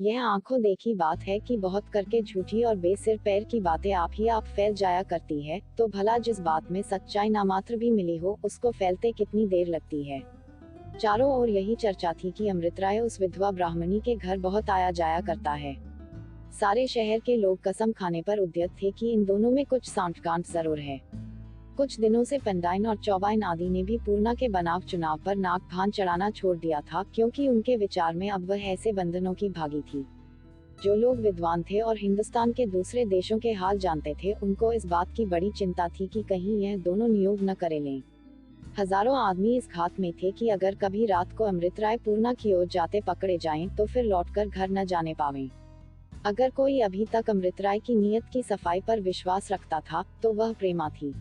यह आंखों देखी बात है कि बहुत करके झूठी और बेसिर पैर की बातें आप ही आप फैल जाया करती है, तो भला जिस बात में सच्चाई नामात्र भी मिली हो उसको फैलते कितनी देर लगती है। चारों ओर यही चर्चा थी कि अमृत राय उस विधवा ब्राह्मणी के घर बहुत आया जाया करता है। सारे शहर के लोग कसम खाने पर उद्यत थे कि इन दोनों में कुछ सांठगांठ जरूर है। कुछ दिनों से पंडाइन और चौबाइन आदि ने भी पूर्णा के बनाव चुनाव पर नाक भान चढ़ाना छोड़ दिया था, क्योंकि उनके विचार में अब वह ऐसे बंधनों की भागी थी। जो लोग विद्वान थे और हिंदुस्तान के दूसरे देशों के हाल जानते थे, उनको इस बात की बड़ी चिंता थी कि कहीं यह दोनों नियोग न करे लें। हजारों आदमी इस घात में थे कि अगर कभी रात को अमृत राय पूर्णा की ओर जाते पकड़े जाएं, तो फिर लौटकर घर न जाने पावें। अगर कोई अभी तक अमृत राय की नीयत की सफाई पर विश्वास रखता था, तो वह प्रेमा थी।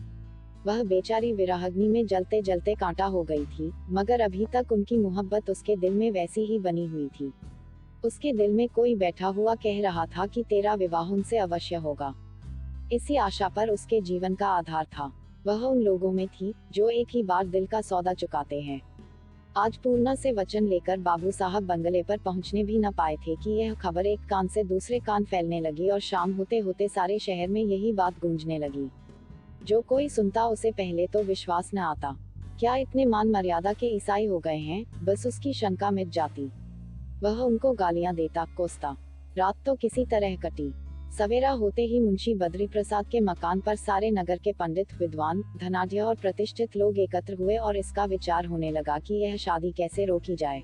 वह बेचारी विरहाग्नि में जलते जलते कांटा हो गई थी, मगर अभी तक उनकी मोहब्बत उसके दिल में वैसी ही बनी हुई थी। उसके दिल में कोई बैठा हुआ कह रहा था कि तेरा विवाह उनसे अवश्य होगा। इसी आशा पर उसके जीवन का आधार था। वह उन लोगों में थी जो एक ही बार दिल का सौदा चुकाते हैं। आज पूर्णा से वचन लेकर बाबू साहब बंगले पर पहुंचने भी न पाए थे कि यह खबर एक कान से दूसरे कान फैलने लगी और शाम होते होते सारे शहर में यही बात गूंजने लगी। जो कोई सुनता उसे पहले तो विश्वास न आता। क्या इतने मान मर्यादा के ईसाई हो गए हैं, बस उसकी शंका मिट जाती। वह उनको गालियां देता, कोसता। रात तो किसी तरह कटी। सवेरा होते ही मुंशी बद्री प्रसाद के मकान पर सारे नगर के पंडित, विद्वान, धनाढ्य और प्रतिष्ठित लोग एकत्र हुए और इसका विचार होने लगा कि यह शादी कैसे रोकी जाए।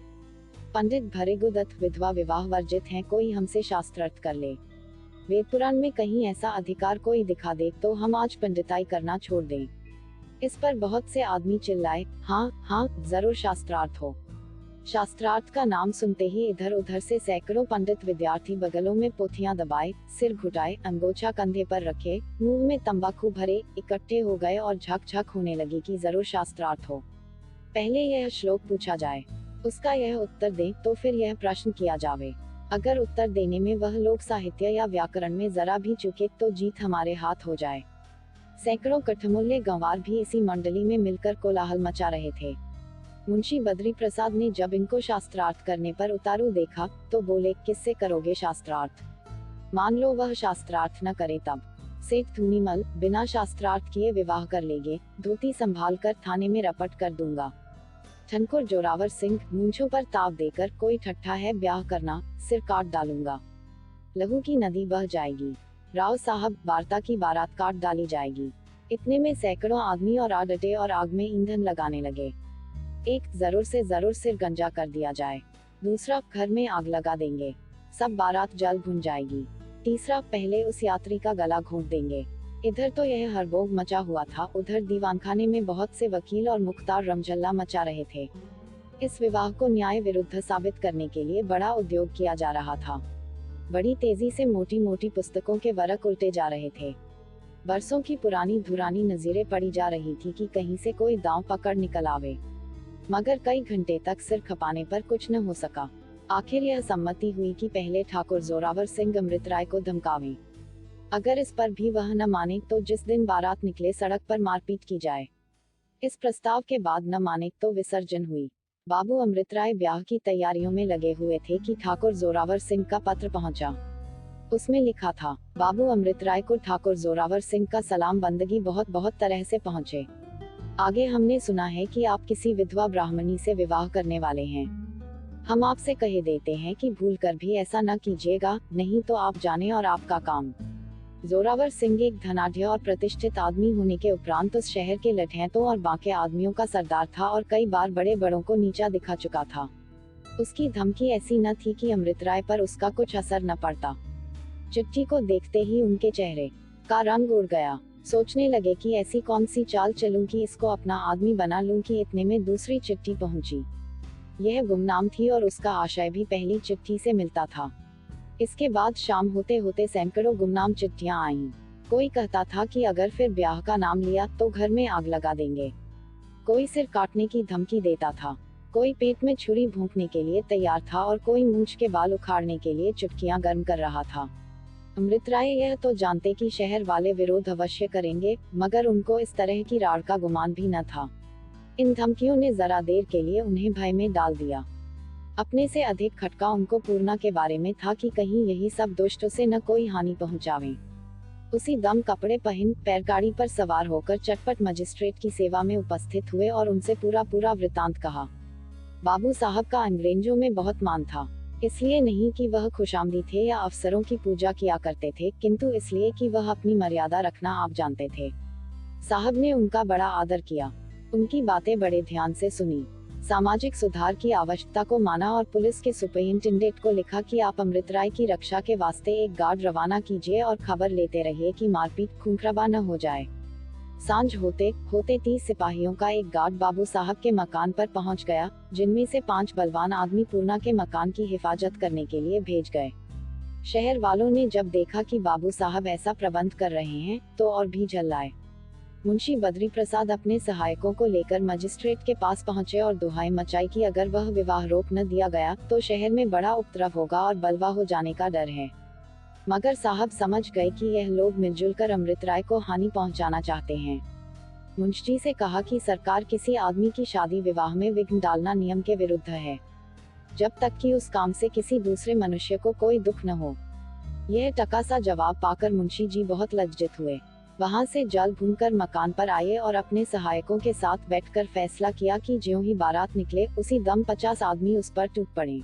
पंडित भृगुदत्त विधवा विवाह वर्जित हैं, कोई हमसे शास्त्रार्थ कर ले। वेद पुराण में कहीं ऐसा अधिकार कोई दिखा दे तो हम आज पंडिताई करना छोड़ दें। इस पर बहुत से आदमी चिल्लाए, हाँ हाँ, जरूर शास्त्रार्थ हो। शास्त्रार्थ का नाम सुनते ही इधर उधर से सैकड़ों पंडित विद्यार्थी बगलों में पोथियां दबाए, सिर घुटाए, अंगोछा कंधे पर रखे, मुंह में तंबाकू भरे इकट्ठे हो गए और झक झक होने लगी कि जरूर शास्त्रार्थ हो। पहले यह श्लोक पूछा जाए, उसका यह उत्तर दे, तो फिर यह प्रश्न किया जावे। अगर उत्तर देने में वह लोग साहित्य या व्याकरण में जरा भी चूके तो जीत हमारे हाथ हो जाए। सैकड़ों कठमुल्ले गंवार भी इसी मंडली में मिलकर कोलाहल मचा रहे थे। मुंशी बद्री प्रसाद ने जब इनको शास्त्रार्थ करने पर उतारू देखा, तो बोले, किससे करोगे शास्त्रार्थ? मान लो वह शास्त्रार्थ न करे तब। सेठ धूनीमल बिना शास्त्रार्थ किए विवाह कर लेंगे, धोती संभाल कर थाने में रपट कर दूंगा। ठनकुर जोरावर सिंह मूंछों पर ताव देकर, कोई ठट्ठा है ब्याह करना, सिर काट डालूंगा। लहू की नदी बह जाएगी। राव साहब वार्ता की बारात काट डाली जाएगी। इतने में सैकड़ों आदमी और आडटे और आग में ईंधन लगाने लगे। एक, जरूर से जरूर सिर गंजा कर दिया जाए। दूसरा, घर में आग लगा देंगे, सब बारात जल भुन जाएगी। तीसरा, पहले उस यात्री का गला घोंट देंगे। इधर तो यह हड़बोल मचा हुआ था, उधर दीवानखाने में बहुत से वकील और मुख्तार रमझल्ला मचा रहे थे। इस विवाह को न्याय विरुद्ध साबित करने के लिए बड़ा उद्योग किया जा रहा था। बड़ी तेजी से मोटी मोटी पुस्तकों के वरक उल्टे जा रहे थे। बरसों की पुरानी धुरानी नजीरें पड़ी जा रही थी कि कहीं से कोई दांव पकड़ निकल आवे, मगर कई घंटे तक सिर खपाने पर कुछ न हो सका। आखिर यह सम्मति हुई कि पहले ठाकुर जोरावर सिंह अमृत राय को धमकावें। अगर इस पर भी वह न माने तो जिस दिन बारात निकले सड़क पर मारपीट की जाए। इस प्रस्ताव के बाद न माने तो विसर्जन हुई। बाबू अमृत राय ब्याह की तैयारियों में लगे हुए थे कि ठाकुर जोरावर सिंह का पत्र पहुंचा। उसमें लिखा था, बाबू अमृत राय को ठाकुर जोरावर सिंह का सलाम बंदगी बहुत बहुत तरह से पहुंचे। आगे हमने सुना है कि आप किसी विधवा ब्राह्मणी से विवाह करने वाले हैं। हम आपसे कहे देते हैं कि भूल कर भी ऐसा न कीजिएगा, नहीं तो आप जाने और आपका काम। जोरावर सिंह एक धनाढ्य और प्रतिष्ठित आदमी होने के उपरांत उस शहर के लठैतों और बांके आदमियों का सरदार था और कई बार बड़े बड़ों को नीचा दिखा चुका था। उसकी धमकी ऐसी न थी कि अमृत राय पर उसका कुछ असर न पड़ता। चिट्ठी को देखते ही उनके चेहरे का रंग उड़ गया। सोचने लगे कि ऐसी कौन सी चाल चलूं कि इसको अपना आदमी बना लूं कि इतने में दूसरी चिट्ठी पहुंची। यह गुमनाम थी और उसका आशय भी पहली चिट्ठी से मिलता था। इसके बाद शाम होते होते सैकड़ों गुमनाम चिट्ठियां आईं। कोई कहता था कि अगर फिर ब्याह का नाम लिया तो घर में आग लगा देंगे। कोई सिर काटने की धमकी देता था, कोई पेट में छुरी भोंकने के लिए तैयार था और कोई मूंछ के बाल उखाड़ने के लिए चुटकियां गर्म कर रहा था। अमृत राय यह तो जानते कि शहर वाले विरोध अवश्य करेंगे, मगर उनको इस तरह की राड़ का गुमान भी न था। इन धमकियों ने जरा देर के लिए उन्हें भय में डाल दिया। अपने से अधिक खटका उनको पूर्णा के बारे में था कि कहीं यही सब दुष्ट उसे न कोई हानि पहुंचावे। उसी दम कपड़े पहन बैलगाड़ी पर सवार होकर चटपट मजिस्ट्रेट की सेवा में उपस्थित हुए और उनसे पूरा पूरा वृतांत कहा। बाबू साहब का अंग्रेजों में बहुत मान था, इसलिए नहीं कि वह खुशामदी थे या अफसरों की पूजा किया करते थे, किंतु इसलिए कि वह अपनी मर्यादा रखना आप जानते थे। साहब ने उनका बड़ा आदर किया, उनकी बातें बड़े ध्यान से सुनी, सामाजिक सुधार की आवश्यकता को माना और पुलिस के सुपरिंटेंडेंट को लिखा कि आप अमृतराय की रक्षा के वास्ते एक गार्ड रवाना कीजिए और खबर लेते रहिए कि मारपीट खूंखराबा न हो जाए। सांझ होते होते 30 सिपाहियों का एक गार्ड बाबू साहब के मकान पर पहुंच गया, जिनमें से 5 बलवान आदमी पूर्णा के मकान की हिफाजत करने के लिए भेज गए। शहर वालों ने जब देखा कि बाबू साहब ऐसा प्रबंध कर रहे हैं, तो और भी झल्लाए। मुंशी बद्री प्रसाद अपने सहायकों को लेकर मजिस्ट्रेट के पास पहुंचे और दुहाई मचाई कि अगर वह विवाह रोक न दिया गया तो शहर में बड़ा उपद्रव होगा और बलवा हो जाने का डर है। मगर साहब समझ गए कि यह लोग मिलजुल कर अमृतराय को हानि पहुंचाना चाहते हैं। मुंशी से कहा कि सरकार किसी आदमी की शादी विवाह में विघ्न डालना नियम के विरुद्ध है, जब तक कि उस काम से किसी दूसरे मनुष्य को कोई दुख न हो। यह टका सा जवाब पाकर मुंशी जी बहुत लज्जित हुए। वहां से जल भूनकर मकान पर आए और अपने सहायकों के साथ बैठकर फैसला किया कि ज्यों ही बारात निकले उसी दम 50 आदमी उस पर टूट पड़े।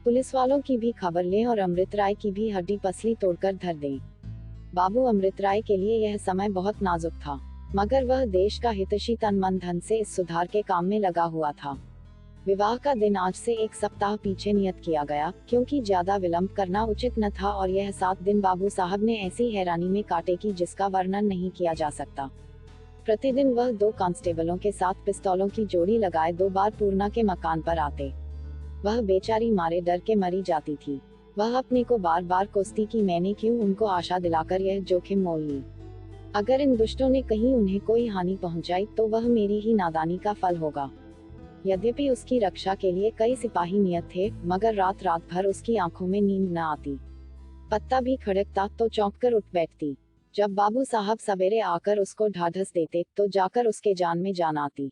पुलिस वालों की भी खबर लें और अमृतराय की भी हड्डी पसली तोड़कर धर दें। बाबू अमृतराय के लिए यह समय बहुत नाजुक था, मगर वह देश का हितैषी तन मन धन से इस सुधार के काम में लगा हुआ था। विवाह का दिन आज से 1 सप्ताह पीछे नियत किया गया, क्योंकि ज्यादा विलंब करना उचित न था और यह 7 दिन बाबू साहब ने ऐसी हैरानी में काटे कि जिसका वर्णन नहीं किया जा सकता। प्रतिदिन वह 2 कांस्टेबलों के साथ पिस्तौलों की जोड़ी लगाए 2 बार पूर्णा के मकान पर आते। वह बेचारी मारे डर के मरी जाती थी। वह अपने को बार बार कोसती कि मैंने क्यों उनको आशा दिलाकर यह जोखिम मोल ली। अगर इन दुष्टों ने कहीं उन्हें कोई हानि पहुंचाई तो वह मेरी ही नादानी का फल होगा। यद्यपि उसकी रक्षा के लिए कई सिपाही नियत थे, मगर रात रात भर उसकी आंखों में नींद न आती। पत्ता भी खड़कता तो चौंककर उठ बैठती। जब बाबू साहब सवेरे आकर उसको ढाढ़स देते तो जाकर उसके जान में जान आती।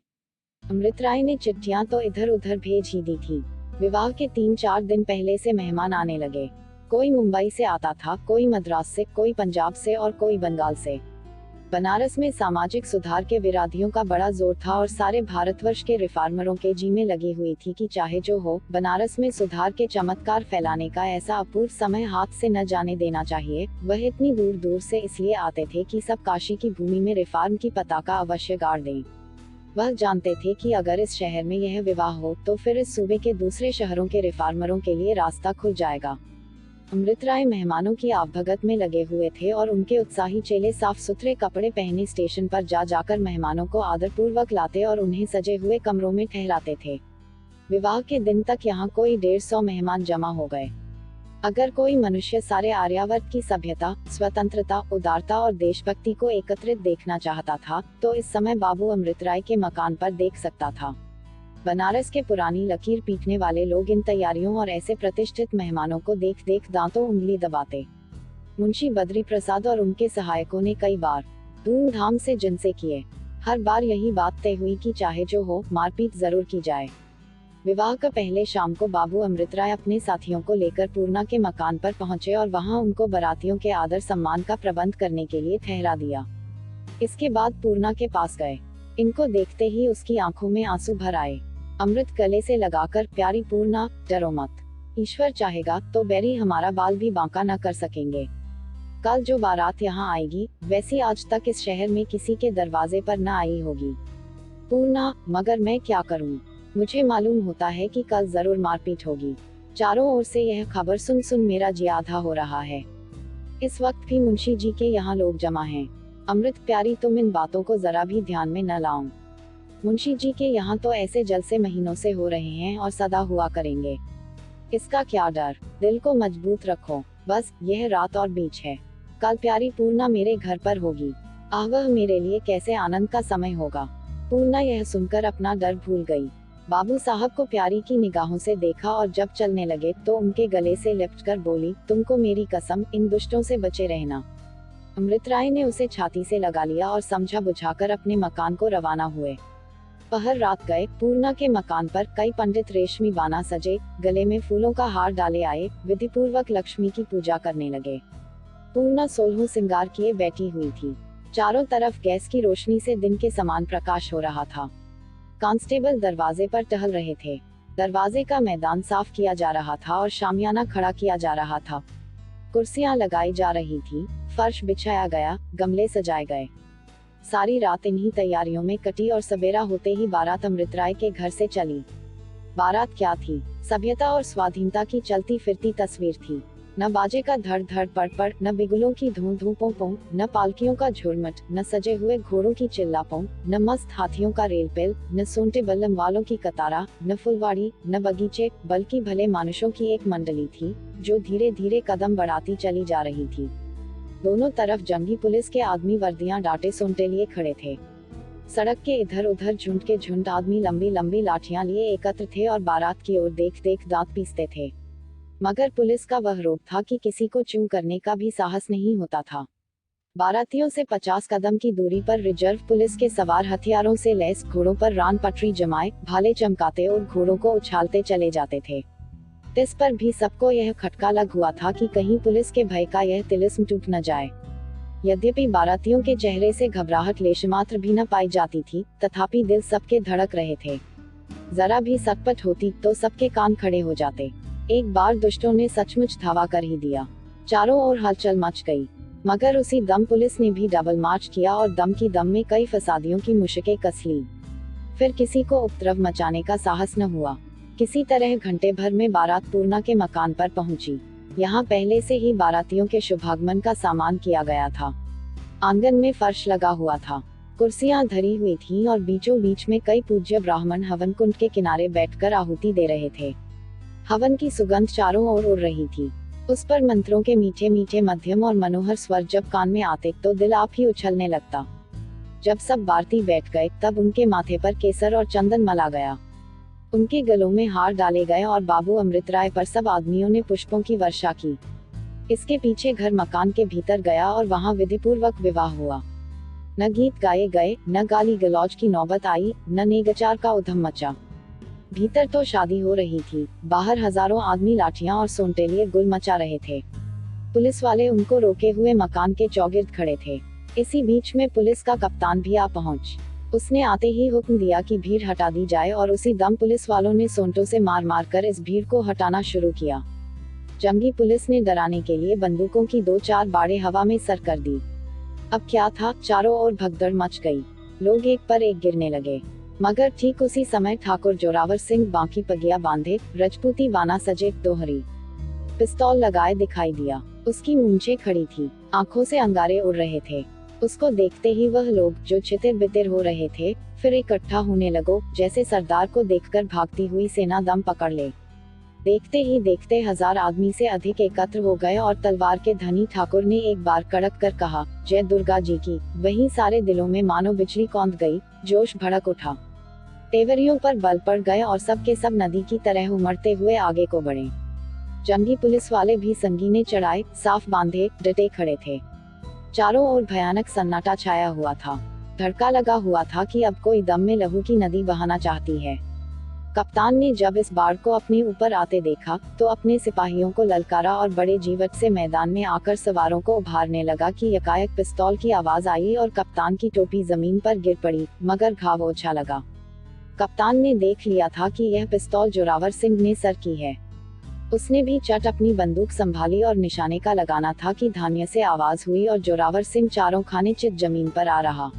अमृतराय ने चिट्ठियां तो इधर उधर भेज ही दी थी। विवाह के 3-4 दिन पहले से मेहमान आने लगे। कोई मुंबई से आता था, कोई मद्रास से, कोई पंजाब से और कोई बंगाल से। बनारस में सामाजिक सुधार के विरोधियों का बड़ा जोर था और सारे भारतवर्ष के रिफॉर्मरों के जी में लगी हुई थी कि चाहे जो हो, बनारस में सुधार के चमत्कार फैलाने का ऐसा अपूर्व समय हाथ से न जाने देना चाहिए। वह इतनी दूर दूर से इसलिए आते थे कि सब काशी की भूमि में रिफॉर्म की पताका अवश्य गाड़ दें। वह जानते थे कि अगर इस शहर में यह विवाह हो तो फिर इस सूबे के दूसरे शहरों के रिफॉर्मरों के लिए रास्ता खुल जाएगा। अमृतराय मेहमानों की आवभगत में लगे हुए थे और उनके उत्साही चेले साफ सुथरे कपड़े पहने स्टेशन पर जा जाकर मेहमानों को आदरपूर्वक लाते और उन्हें सजे हुए कमरों में ठहराते थे। विवाह के दिन तक यहाँ कोई 150 मेहमान जमा हो गए। अगर कोई मनुष्य सारे आर्यावर्त की सभ्यता, स्वतंत्रता, उदारता और देशभक्ति को एकत्रित देखना चाहता था, तो इस समय बाबू अमृतराय के मकान पर देख सकता था। बनारस के पुरानी लकीर पीटने वाले लोग इन तैयारियों और ऐसे प्रतिष्ठित मेहमानों को देख देख दांतों उंगली दबाते। मुंशी बद्री प्रसाद और उनके सहायकों ने कई बार धूमधाम से जिनसे किए। हर बार यही बात तय हुई कि चाहे जो हो, मारपीट जरूर की जाए। विवाह का पहले शाम को बाबू अमृतराय अपने साथियों को लेकर पूर्णा के मकान पर पहुंचे और वहां उनको बारातियों के आदर सम्मान का प्रबंध करने के लिए ठहरा दिया। इसके बाद पूर्णा के पास गए। इनको देखते ही उसकी आंखों में आंसू भर आए। अमृत गले से लगाकर, प्यारी पूर्णा, डरो मत। ईश्वर चाहेगा तो बैरी हमारा बाल भी बांका न कर सकेंगे। कल जो बारात यहाँ आएगी, वैसी आज तक इस शहर में किसी के दरवाजे पर न आई होगी। पूर्णा, मगर मैं क्या करूँ? मुझे मालूम होता है कि कल जरूर मारपीट होगी। चारों ओर से यह खबर सुन सुन मेरा जी आधा हो रहा है। इस वक्त भी मुंशी जी के यहाँ लोग जमा हैं। अमृत प्यारी, तुम इन बातों को जरा भी ध्यान में न लाओ। मुंशी जी के यहाँ तो ऐसे जलसे महीनों से हो रहे हैं और सदा हुआ करेंगे। इसका क्या डर? दिल को मजबूत रखो। बस यह रात और बीच है। कल प्यारी पूर्णा मेरे घर पर होगी। आह, वह मेरे लिए कैसे आनंद का समय होगा। पूर्णा यह सुनकर अपना डर भूल गई। बाबू साहब को प्यारी की निगाहों से देखा और जब चलने लगे तो उनके गले से लिपटकर बोली, तुमको मेरी कसम, इन दुष्टों से बचे रहना। अमृतराय ने उसे छाती से लगा लिया और समझा बुझाकर अपने मकान को रवाना हुए। पहर रात गए, पूर्णा के मकान पर कई पंडित रेशमी बाना सजे, गले में फूलों का हार डाले आए, विधि पूर्वक लक्ष्मी की पूजा करने लगे। पूर्णा 16 श्रृंगार किए बैठी हुई थी। चारों तरफ गैस की रोशनी से दिन के समान प्रकाश हो रहा था। कांस्टेबल दरवाजे पर टहल रहे थे। दरवाजे का मैदान साफ किया जा रहा था और शामियाना खड़ा किया जा रहा था। कुर्सियां लगाई जा रही थी, फर्श बिछाया गया, गमले सजाए गए। सारी रात इन्हीं तैयारियों में कटी और सबेरा होते ही बारात अमृतराय के घर से चली। बारात क्या थी? सभ्यता और स्वाधीनता की चलती फिरती तस्वीर थी। न बाजे का धड़ धड़ पड़ पड़, न बिगुलों की धूं धूं पों पों, न पालकियों का झुरमट, न सजे हुए घोड़ों की चिल्लापों, न मस्त हाथियों का रेलपेल, न सोंटे बल्लम वालों की कतारा, न फुलवाड़ी, न बगीचे, बल्कि भले मानुषों की एक मंडली थी, जो धीरे धीरे कदम बढ़ाती चली जा रही थी। दोनों तरफ जंगी पुलिस के आदमी वर्दियां डाटे सोंटे लिए खड़े थे। सड़क के इधर उधर झुंड के झुंड आदमी लंबी लंबी लाठियां लिए एकत्र थे और बारात की ओर देख देख दांत पीसते थे। मगर पुलिस का वह रोब था कि किसी को चूं करने का भी साहस नहीं होता था। बारातियों से 50 कदम की दूरी पर रिजर्व पुलिस के सवार हथियारों से लैस घोड़ों पर रान पटरी जमाए, भाले चमकाते और घोड़ों को उछालते चले जाते थे। इस पर भी सबको यह खटका लग हुआ था कि कहीं पुलिस के भय का यह तिलिस्म टूट न जाए। यद्यपि बारातियों के चेहरे से घबराहट लेशमात्र भी न पाई जाती थी, तथापि दिल सबके धड़क रहे थे। जरा भी सटपट होती तो सबके कान खड़े हो जाते। एक बार दुष्टों ने सचमुच धावा कर ही दिया। चारों ओर हलचल मच गई। मगर उसी दम पुलिस ने भी डबल मार्च किया और दम की दम में कई फसादियों की मुश्किलें कस ली। फिर किसी को उपद्रव मचाने का साहस न हुआ। किसी तरह घंटे भर में बारात पूर्णा के मकान पर पहुंची। यहाँ पहले से ही बारातियों के शुभागमन का सामान किया गया था। आंगन में फर्श लगा हुआ था, कुर्सियां धरी हुई थीं और बीचों बीच में कई पूज्य ब्राह्मण हवन कुंड के किनारे बैठकर आहुति दे रहे थे। हवन की सुगंध चारों ओर उड़ रही थी। उस पर मंत्रों के मीठे मीठे मध्यम और मनोहर स्वर जब कान में आते तो दिल आप ही उछलने लगता। जब सब बाराती बैठ गए तब उनके माथे पर केसर और चंदन मला गया। उनके गलों में हार डाले गए और बाबू अमृतराय पर सब आदमियों ने पुष्पों की वर्षा की। इसके पीछे घर मकान के भीतर गया और वहां विधिपूर्वक विवाह हुआ। न गीत गाए गए, न गाली गलौज की नौबत आई, न नेगचार का उधम मचा। भीतर तो शादी हो रही थी, बाहर हजारों आदमी लाठियां और सोंटे लिए गुल मचा रहे थे। पुलिस वाले उनको रोके हुए मकान के चौगिर्द खड़े थे। इसी बीच में पुलिस का कप्तान भी आ पहुंच। उसने आते ही हुक्म दिया कि भीड़ हटा दी जाए और उसी दम पुलिस वालों ने सोंटों से मार मार कर इस भीड़ को हटाना शुरू किया। जंगी पुलिस ने डराने के लिए बंदूकों की 2-4 बाड़े हवा में सर कर दी। अब क्या था, चारों ओर भगदड़ मच गई। लोग एक पर एक गिरने लगे। मगर ठीक उसी समय ठाकुर जोरावर सिंह बांकी पगिया बांधे, रजपूती बाना सजे, दोहरी पिस्तौल लगाए दिखाई दिया। उसकी मूंछें खड़ी थी, आंखों से अंगारे उड़ रहे थे। उसको देखते ही वह लोग जो छितिर बितिर हो रहे थे, फिर इकट्ठा होने लगो, जैसे सरदार को देखकर भागती हुई सेना दम पकड़ ले। देखते ही देखते 1000 आदमी से अधिक एकत्र हो गए और तलवार के धनी ठाकुर ने एक बार कड़क कर कहा, जय दुर्गा जी की। वहीं सारे दिलों में मानो बिजली कौंध गई, जोश भड़क उठा। तेवरियों पर बल पड़ गए और सब के सब नदी की तरह उमड़ते हुए आगे को बढ़े। जंगी पुलिस वाले भी संगीने चढ़ाए, साफ बांधे, डटे खड़े थे। चारों ओर भयानक सन्नाटा छाया हुआ था। धड़का लगा हुआ था कि अब कोई दम में लहू की नदी बहाना चाहती है। कप्तान ने जब इस बाढ़ को अपने ऊपर आते देखा तो अपने सिपाहियों को ललकारा और बड़े जीवट से मैदान में आकर सवारों को उभारने लगा कि यकायक पिस्तौल की आवाज आई और कप्तान की टोपी जमीन पर गिर पड़ी, मगर घाव ओछा लगा। कप्तान ने देख लिया था कि यह पिस्तौल जोरावर सिंह ने सर की है। उसने भी चट अपनी बंदूक संभाली और निशाने का लगाना था कि धान्य से आवाज हुई और जोरावर सिंह चारों खाने चित जमीन पर आ रहा।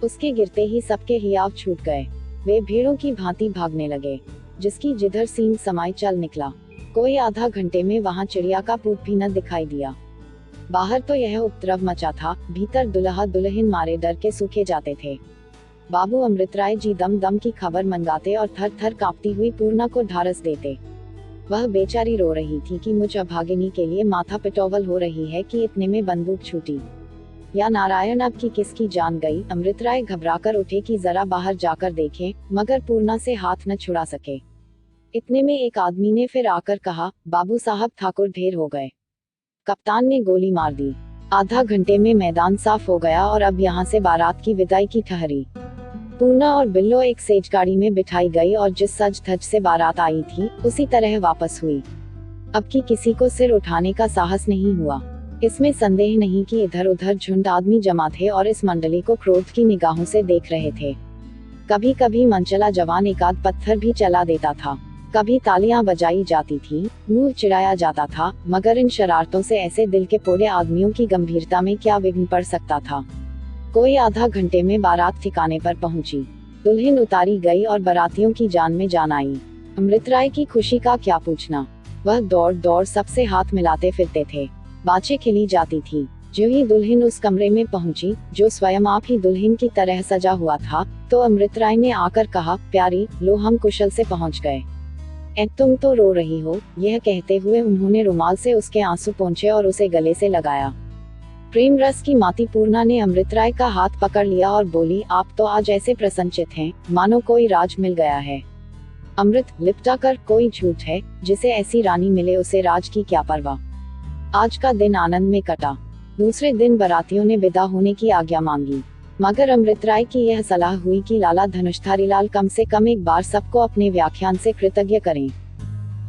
उसके गिरते ही सबके हियाव छूट गए। वे भीड़ों की भांति भागने लगे। जिसकी जिधर सींग समाई चल निकला। कोई आधा घंटे में वहां चिड़िया का पूत भी न दिखाई दिया। बाहर तो यह उपद्रव मचा था, भीतर दुल्हा दुल्हन मारे डर के सूखे जाते थे। बाबू अमृतराय जी दम दम की खबर मंगाते और थर थर कांपती हुई पूर्णा को ढारस देते। वह बेचारी रो रही थी कि मुझ अभागिनी के लिए माथा पिटौवल हो रही है कि इतने में बंदूक छूटी। या नारायण, अब की किसकी जान गई। अमृतराय घबराकर उठे कि जरा बाहर जाकर देखें, मगर पूर्णा से हाथ न छुड़ा सके। इतने में एक आदमी ने फिर आकर कहा, बाबू साहब ठाकुर ढेर हो गए। कप्तान ने गोली मार दी। आधा घंटे में मैदान साफ हो गया और अब यहाँ से बारात की विदाई की ठहरी। पूर्णा और बिल्लो एक सेज गाड़ी में बिठाई गई और जिस सज धज से बारात आई थी उसी तरह वापस हुई। अब की किसी को सिर उठाने का साहस नहीं हुआ। इसमें संदेह नहीं कि इधर उधर झुंड आदमी जमा थे और इस मंडली को क्रोध की निगाहों से देख रहे थे। कभी कभी मनचला जवान एकाध पत्थर भी चला देता था, कभी तालियां बजाई जाती थी, मुंह चिढ़ाया जाता था, मगर इन शरारतों से ऐसे दिल के पोड़े आदमियों की गंभीरता में क्या विघ्न पड़ सकता था। कोई आधा घंटे में बारात ठिकाने पर पहुंची, दुल्हन उतारी गई और बारातियों की जान में जान आई। अमृतराय की खुशी का क्या पूछना, वह दौड़ दौड़ सबसे हाथ मिलाते फिरते थे, बातें खिली जाती थी। जो ही दुल्हन उस कमरे में पहुंची जो स्वयं आप ही दुल्हन की तरह सजा हुआ था, तो अमृतराय ने आकर कहा, प्यारी, लो हम कुशल से पहुंच गए। तुम तो रो रही हो। यह कहते हुए उन्होंने रुमाल से उसके आंसू पोंछे और उसे गले से लगाया। प्रेम रस की माती पूर्णा ने अमृतराय का हाथ पकड़ लिया और बोली, आप तो आज ऐसे प्रसन्नचित हैं, मानो कोई राज मिल गया है। अमृत लिपटा कर, कोई झूठ है, जिसे ऐसी रानी मिले उसे राज की क्या परवाह। आज का दिन आनंद में कटा। दूसरे दिन बारातियों ने विदा होने की आज्ञा मांगी, मगर अमृतराय की यह सलाह हुई कि लाला धनुषधारीलाल कम से कम एक बार सबको अपने व्याख्यान से कृतज्ञ करें।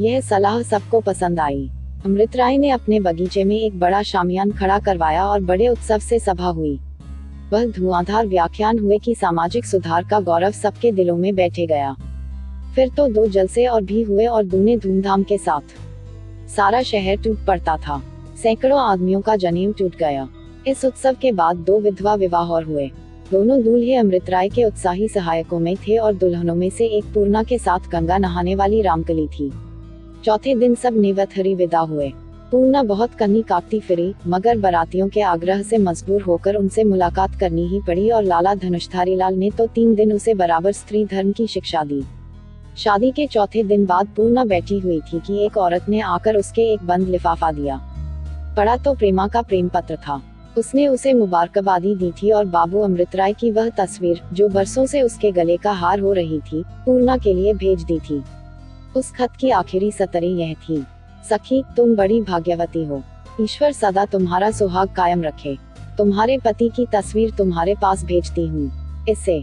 यह सलाह सबको पसंद आई। अमृतराय ने अपने बगीचे में एक बड़ा शामियान खड़ा करवाया और बड़े उत्सव से सभा हुई। वह धुआंधार व्याख्यान हुए कि सामाजिक सुधार का गौरव सबके दिलों में बैठे गया। फिर तो 2 जलसे और भी हुए और दूने धूमधाम के साथ। सारा शहर टूट पड़ता था, सैकड़ों आदमियों का जनेऊ टूट गया। इस उत्सव के बाद 2 विधवा विवाह और हुए। दोनों दूल्हे अमृतराय के उत्साही सहायकों में थे और दुल्हनों में से एक पूर्णा के साथ गंगा नहाने वाली रामकली थी। चौथे दिन सब निवथरी विदा हुए। पूर्णा बहुत कन्नी काटती फिरी, मगर बारातियों के आग्रह से मजबूर होकर उनसे मुलाकात करनी ही पड़ी और लाला धनुषधारीलाल ने तो 3 दिन उसे बराबर स्त्री धर्म की शिक्षा दी। शादी के चौथे दिन बाद पूर्णा बैठी हुई थी कि एक औरत ने आकर उसके एक बंद लिफाफा दिया। पढ़ा तो प्रेमा का प्रेम पत्र था। उसने उसे मुबारकबादी दी थी और बाबू अमृतराय की वह तस्वीर, जो बरसों से उसके गले का हार हो रही थी, पूर्णा के लिए भेज दी थी। उस खत की आखिरी सतरें यह थी, सखी, तुम बड़ी भाग्यवती हो। ईश्वर सदा तुम्हारा सुहाग कायम रखे। तुम्हारे पति की तस्वीर तुम्हारे पास भेजती हूँ। इससे